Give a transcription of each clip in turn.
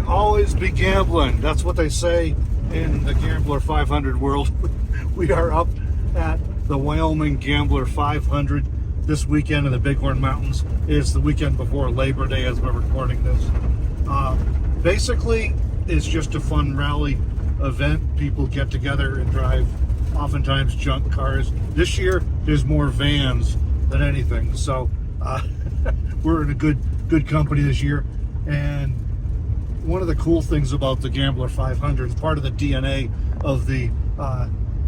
Always be gambling. That's what they say in the Gambler 500 world. We are up at the Wyoming Gambler 500 this weekend in the Bighorn Mountains. It's the weekend before Labor Day as we're recording this. Basically, it's just a fun rally event. People get together and drive oftentimes junk cars. This year, there's more vans than anything. So we're in a good company this year. And one of the cool things about the Gambler 500 is part of the DNA of the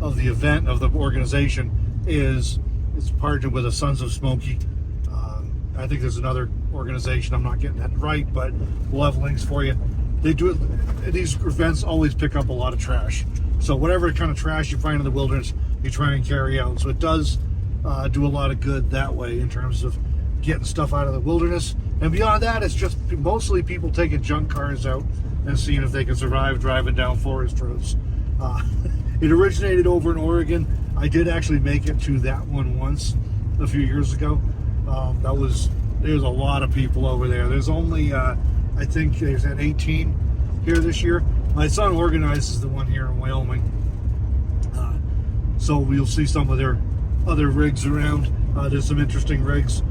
event, of the organization, is it's partnered with the Sons of Smoky. I think there's another organization, I'm not getting that right, but we'll have links for you. They do it, these events always pick up a lot of trash. So whatever kind of trash you find in the wilderness, you try and carry out. So it does do a lot of good that way in terms of getting stuff out of the wilderness. And beyond that, it's just mostly people taking junk cars out and seeing if they can survive driving down forest roads. It originated over in Oregon. I did actually make it to that one once a few years ago. There's a lot of people over there. There's only, I think there's at 18 here this year. My son organizes the one here in Wyoming. So we'll see some of their other rigs around. There's some interesting rigs.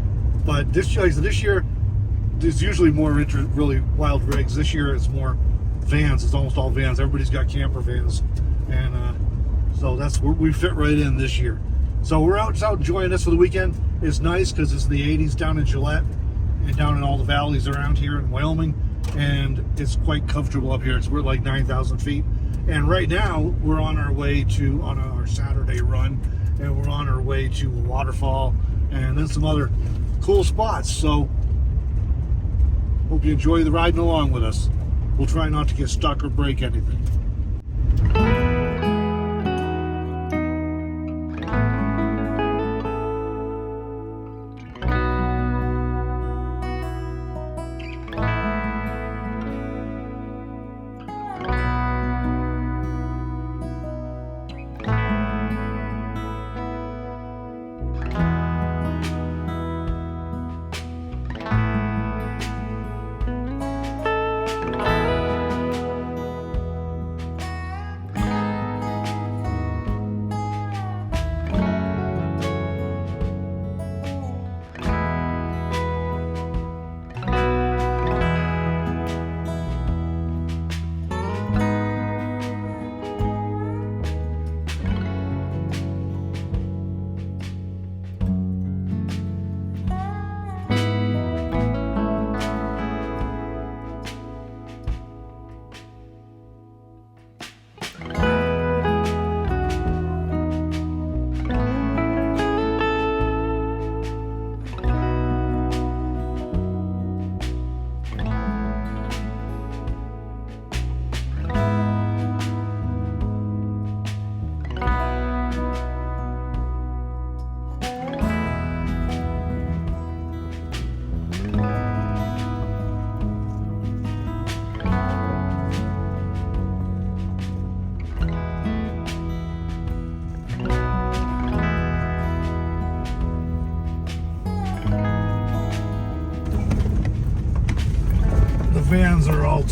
But this year, there's usually more really wild rigs. This year it's more vans. It's almost all vans. Everybody's got camper vans. And so that's where we fit right in this year. So we're out enjoying this for the weekend. It's nice because it's in the 80s down in Gillette and down in all the valleys around here in Wyoming. And it's quite comfortable up here. We're like 9,000 feet. And right now we're on our way on our Saturday run. And we're on our way to a waterfall and then some other cool spots. So hope you enjoy the riding along with us. We'll try not to get stuck or break anything.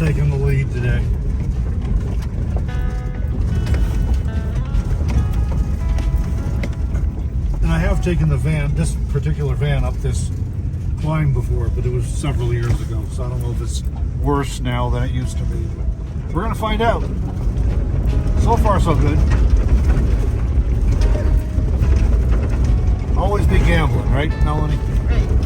taking the lead today. And I have taken the van, this particular van, up this climb before, but it was several years ago, so I don't know if it's worse now than it used to be. But we're gonna find out. So far, so good. Always be gambling, right, Melanie? Right.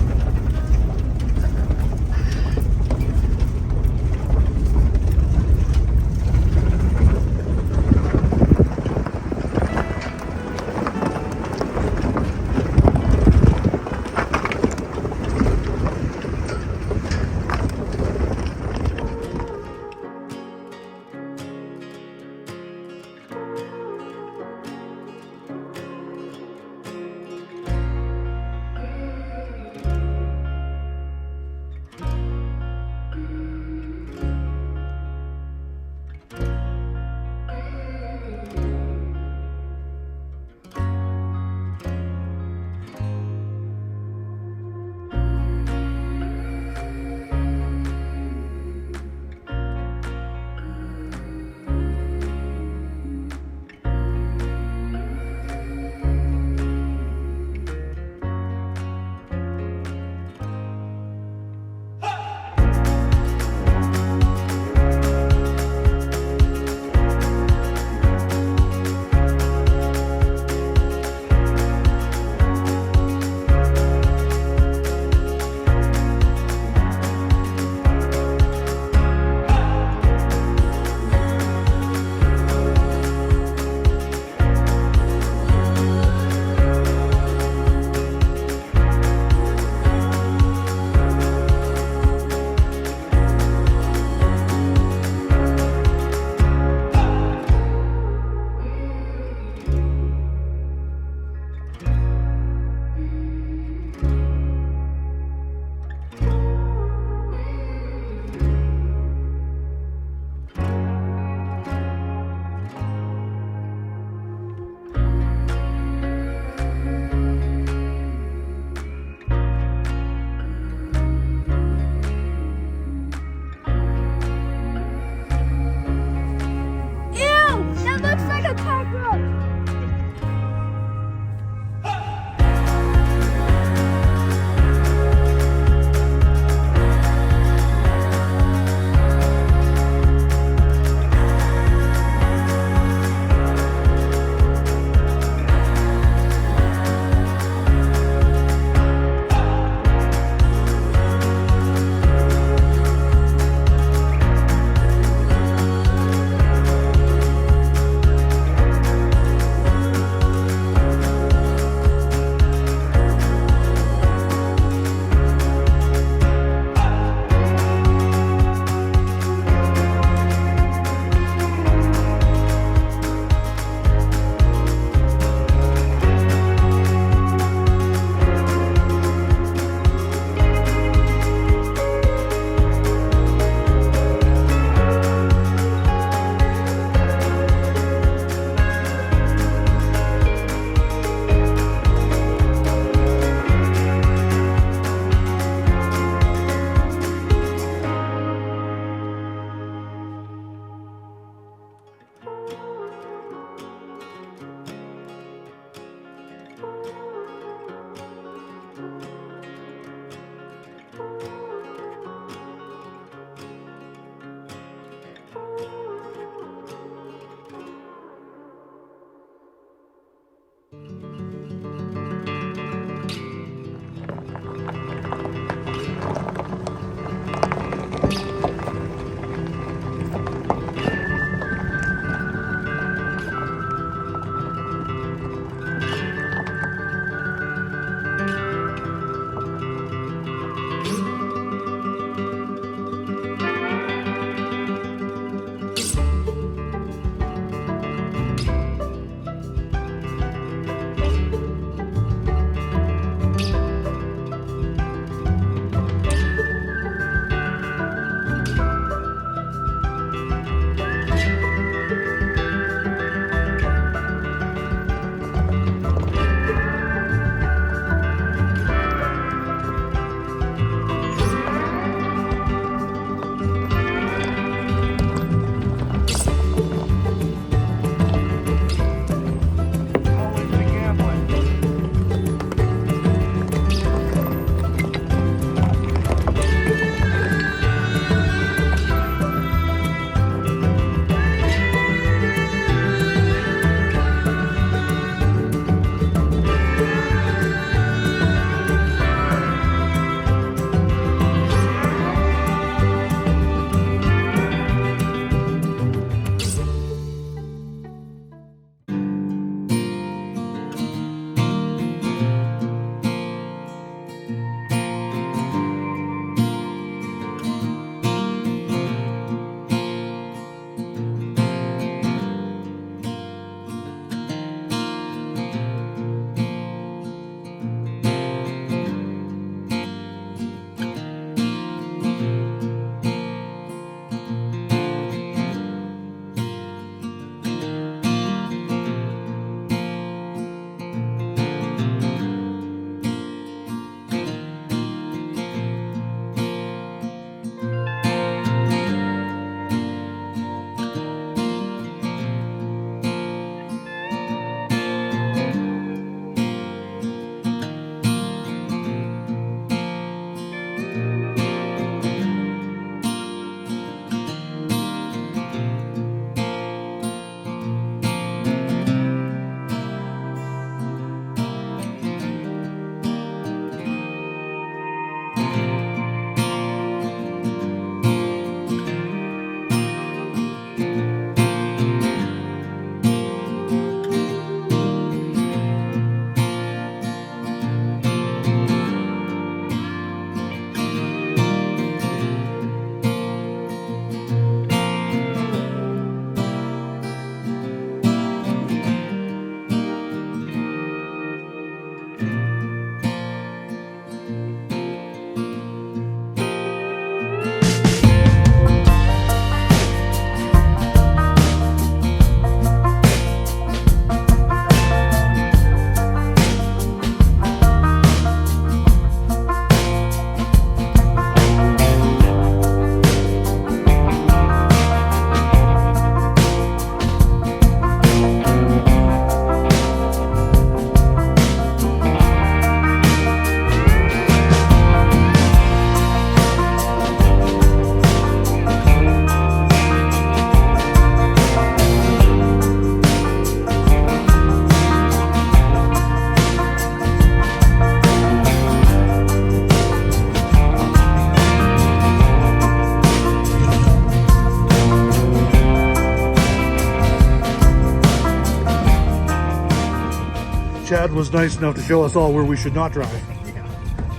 Chad was nice enough to show us all where we should not drive. Yeah,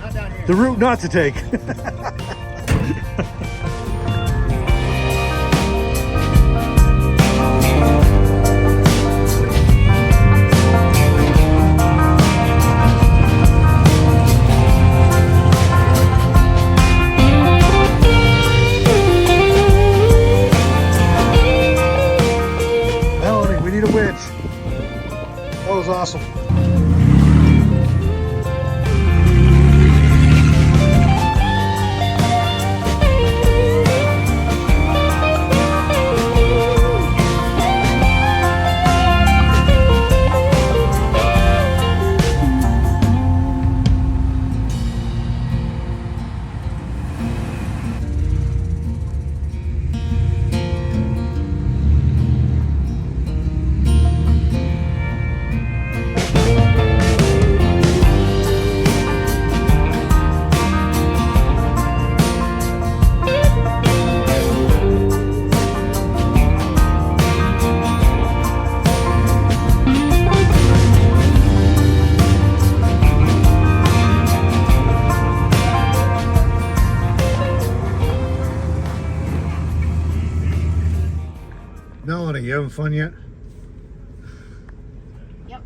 not down here. The route not to take. Melanie, we need a winch. That was awesome. Melanie, you having fun yet? Yep.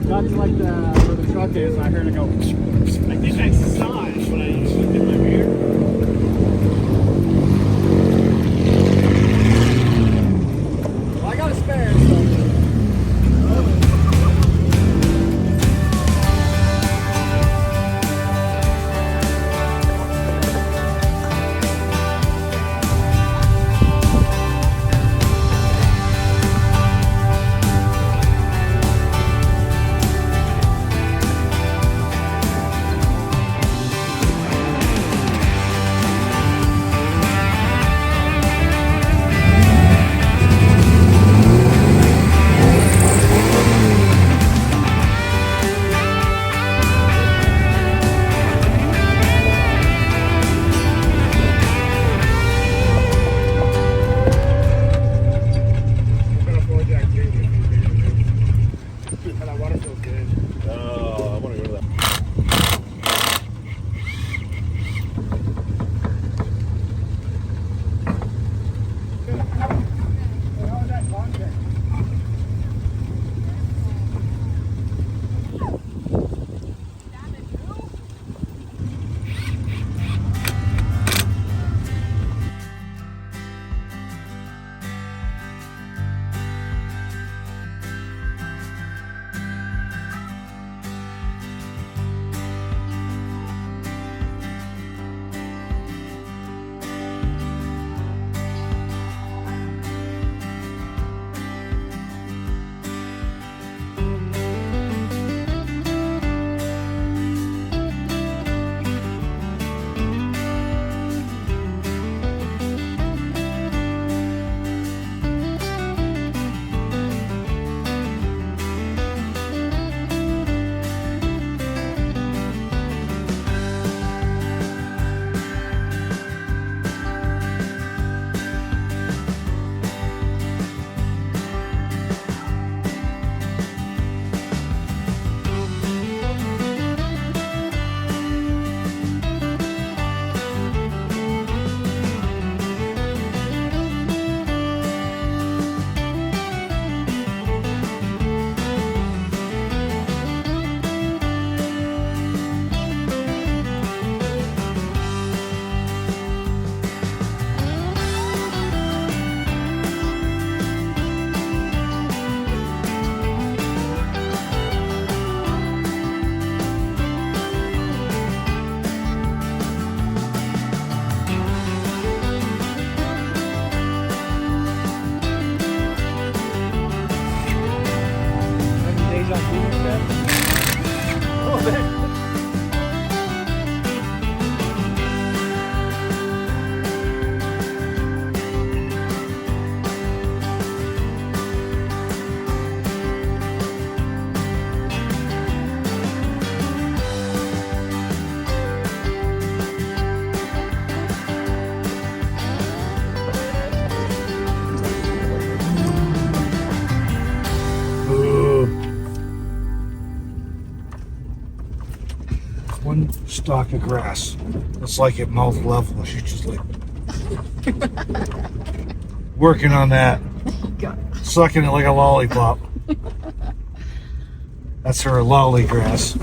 Got to like where the truck is, and I heard it go. I think I saw it when I used it in my mirror. Well, I got a spare, so. stalk of grass. It's like at mouth level. She's just like working on that. Sucking it like a lollipop. That's her lolly grass.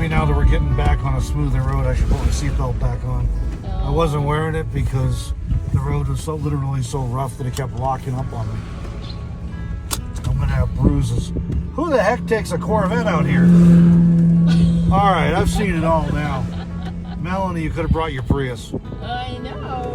Now that we're getting back on a smoother road, I should put my seatbelt back on. I wasn't wearing it because the road was literally so rough that it kept locking up on me. I'm gonna have bruises. Who the heck takes a Corvette out here? All right, I've seen it all now. Melanie, you could have brought your Prius. I know.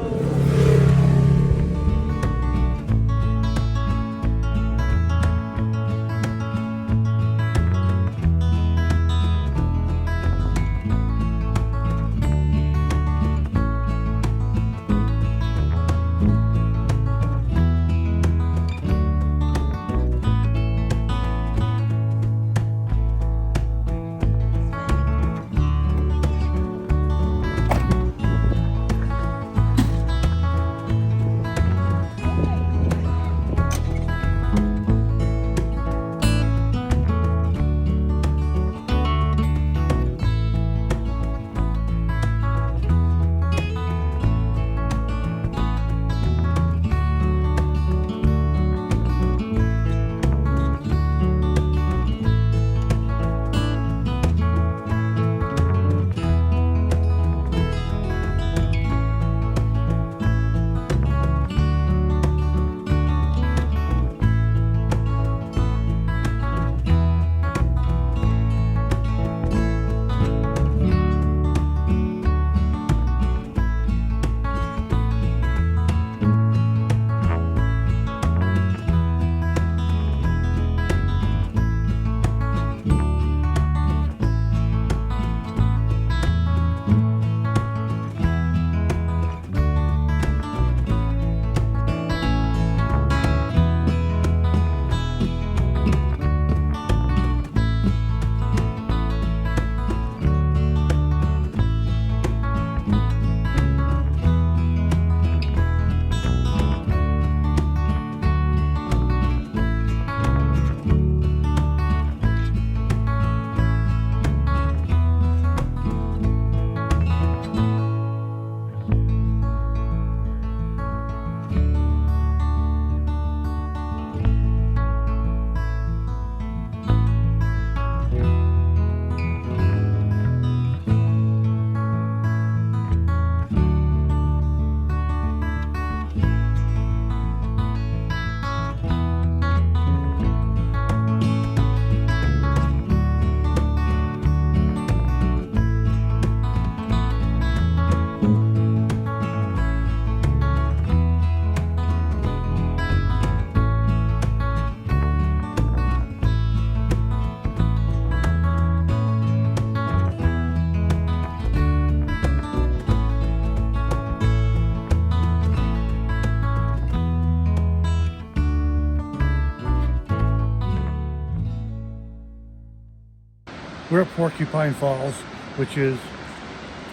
We're at Porcupine Falls, which is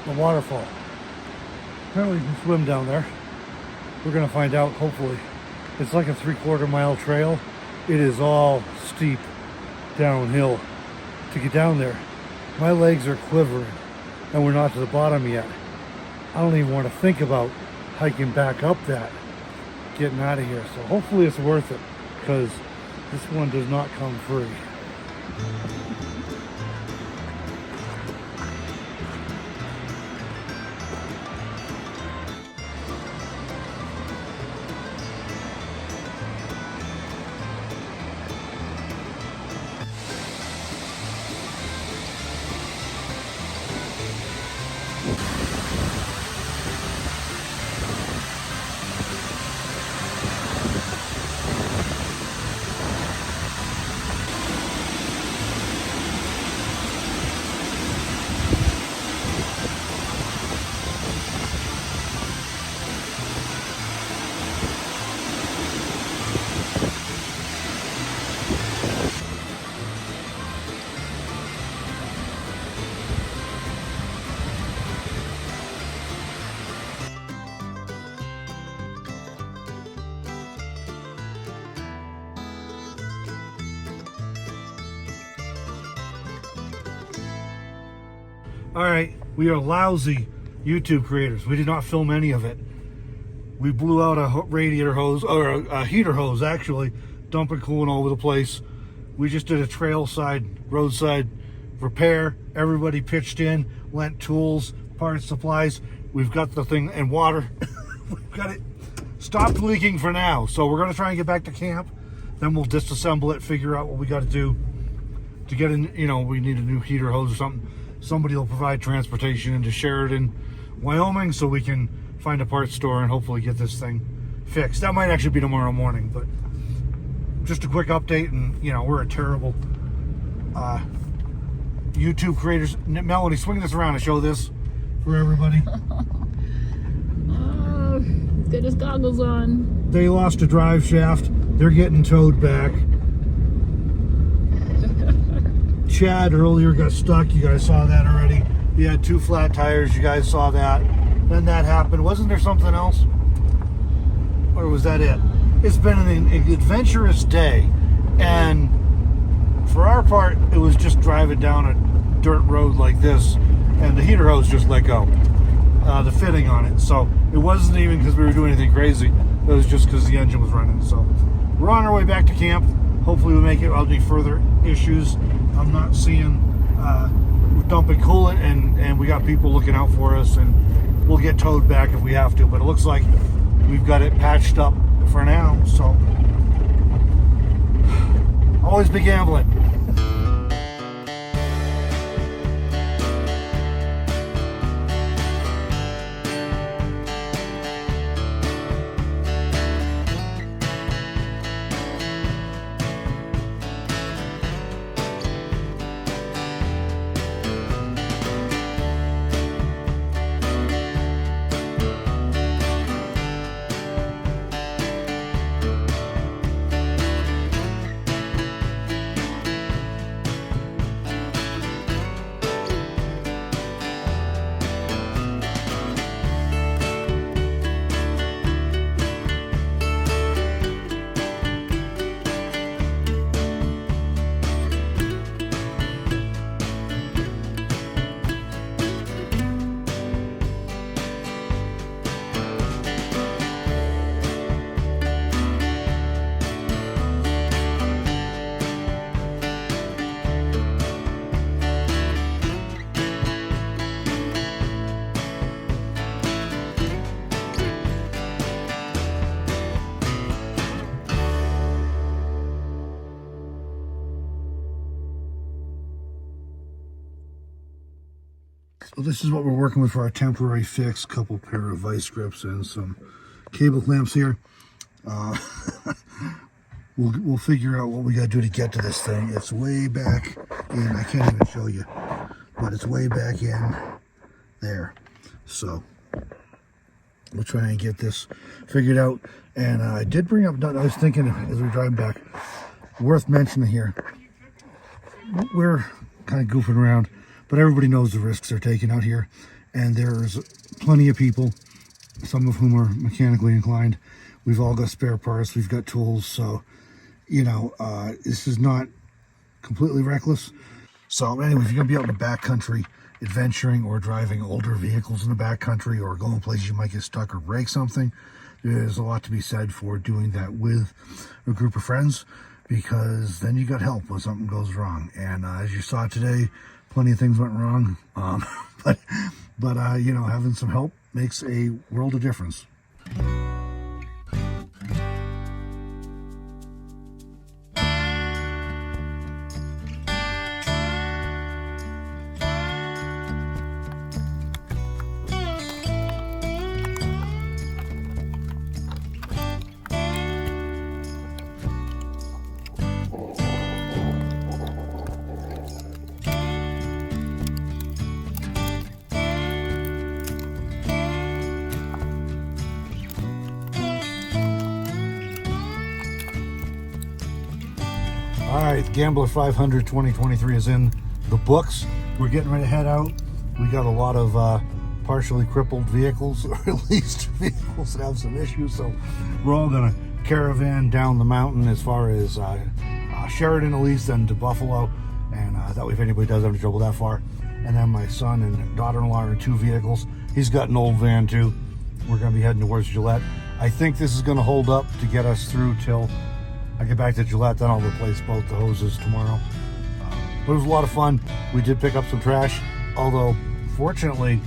a waterfall. Apparently you can swim down there. We're gonna find out, hopefully. It's like a 3/4 mile trail. It is all steep downhill to get down there. My legs are quivering and we're not to the bottom yet. I don't even want to think about hiking back up that, getting out of here. So hopefully it's worth it, because this one does not come free. All right, we are lousy YouTube creators. We did not film any of it. We blew out a radiator hose, or a heater hose actually, dumping coolant all over the place. We just did a trail side, roadside repair. Everybody pitched in, lent tools, parts, supplies. We've got the thing, and water. We've got it stopped leaking for now. So we're gonna try and get back to camp. Then we'll disassemble it, figure out what we gotta do to get in. You know, we need a new heater hose or something. Somebody will provide transportation into Sheridan, Wyoming, so we can find a parts store and hopefully get this thing fixed. That might actually be tomorrow morning, but just a quick update. And you know, we're a terrible YouTube creators. Melanie, swing this around and show this for everybody. Get his goggles on. They lost a drive shaft. They're getting towed back. Chad earlier got stuck. You guys saw that already. He had 2 flat tires. You guys saw that. Then that happened. Wasn't there something else? Or was that it? It's been an adventurous day. And for our part, it was just driving down a dirt road like this. And the heater hose just let go. The fitting on it. So it wasn't even because we were doing anything crazy. It was just because the engine was running. So we're on our way back to camp. Hopefully we make it without any further issues. I'm not seeing we're dumping coolant, and we got people looking out for us, and we'll get towed back if we have to. But it looks like we've got it patched up for now. So always be gambling. So this is what we're working with for our temporary fix. Couple pair of vice grips and some cable clamps here. We'll figure out what we got to do to get to this thing. It's way back in. I can't even show you, but it's way back in there. So we'll try and get this figured out. And I did bring up, I was thinking as we're driving back, worth mentioning here, we're kind of goofing around, but everybody knows the risks they're taking out here. And there's plenty of people, some of whom are mechanically inclined. We've all got spare parts, we've got tools, so, you know, this is not completely reckless. So anyway, if you're gonna be out in the backcountry adventuring or driving older vehicles in the backcountry or going places you might get stuck or break something, there's a lot to be said for doing that with a group of friends, because then you got help when something goes wrong. And as you saw today, plenty of things went wrong, but you know, having some help makes a world of difference. All right, Gambler 500 2023 is in the books. We're getting ready to head out. We got a lot of partially crippled vehicles, or at least vehicles that have some issues. So we're all gonna caravan down the mountain as far as Sheridan at least, then to Buffalo. And that way, if anybody does have any trouble that far, and then my son and daughter-in-law are in 2 vehicles. He's got an old van too. We're going to be heading towards Gillette. I think this is going to hold up to get us through till I get back to Gillette. Then I'll replace both the hoses tomorrow. But it was a lot of fun. We did pick up some trash, although fortunately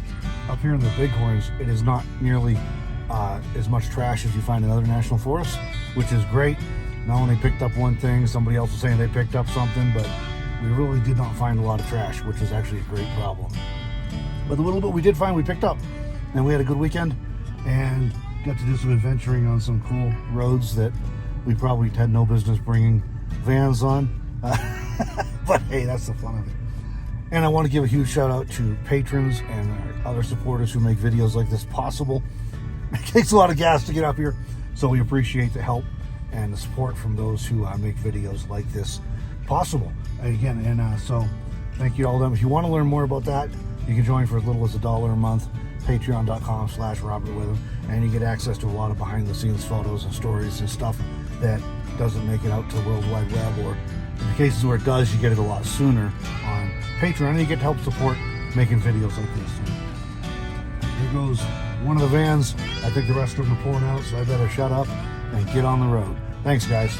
up here in the Bighorns it is not nearly as much trash as you find in other national forests, which is great. Not only picked up one thing, somebody else was saying they picked up something, but we really did not find a lot of trash, which is actually a great problem. But the little bit we did find, we picked up, and we had a good weekend and got to do some adventuring on some cool roads that we probably had no business bringing vans on. But hey, that's the fun of it. And I want to give a huge shout out to patrons and our other supporters who make videos like this possible. It takes a lot of gas to get up here, so we appreciate the help and the support from those who make videos like this possible. And again, so thank you to all of them. If you want to learn more about that, you can join for as little as $1 a month, patreon.com/RobertWitham, and you get access to a lot of behind-the-scenes photos and stories and stuff that doesn't make it out to the World Wide Web, or in the cases where it does, you get it a lot sooner on Patreon, and you get to help support making videos like this. Here goes one of the vans. I think the rest of them are pulling out, so I better shut up and get on the road. Thanks, guys.